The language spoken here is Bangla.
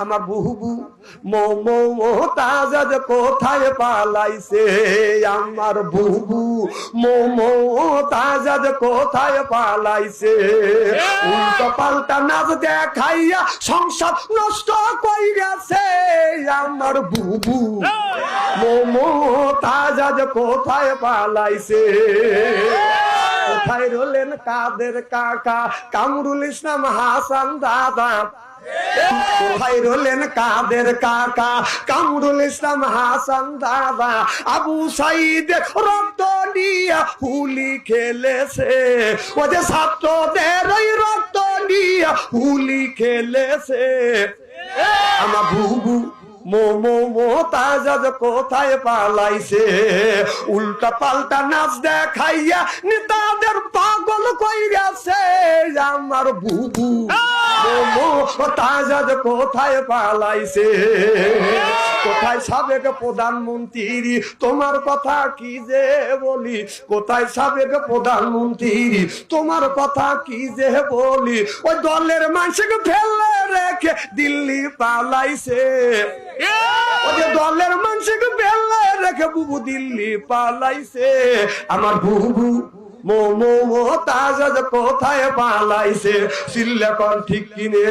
আমার বুবু মমতাজ কোথায় পালাইছে, আমার বুবু মমতাজ কোথায় পালাইছে। উল্টো পাল্টা নাচ দেখাইয়া সংসার নষ্ট কইরাছে, আমার বুবু মমতাজ কোথায় পালাইছে। কোথায় রলেন কাদের কাকা, কামরুল ইসলাম হাসান দাদা, কোথায় রলেন কাদের কাকা, কামরুল ইসলাম হাসান দাদা। আবু সাইদ রক্ত নিয়ে হুলি খেলেছে, ও যে ছাত্রদের ওই রক্ত নিয়ে হুলি খেলেছে। আমার বুবু মমতাজ কোথায় পালাইছে। উল্টা পাল্টা নাচ দেখাইয়া নেতাদের পাগল কইরাছে, আমার বুবু মমতাজ কোথায় পালাইছে। কোথায় সাবেক প্রধানমন্ত্রী, তোমার কথা কি যে বলি, কোথায় সাবেক প্রধানমন্ত্রী, তোমার কথা কি যে বলি। ওই দলের মানুষকে ফেলে রেখে দিল্লি পালাইছে, ওদের দলের মানুষকে ফেলে রেখে বুবু দিল্লি পালাইছে। আমার বুবু মমতাজ কোথায় পালাইছে, চিল্লা কর ঠিক কিনে।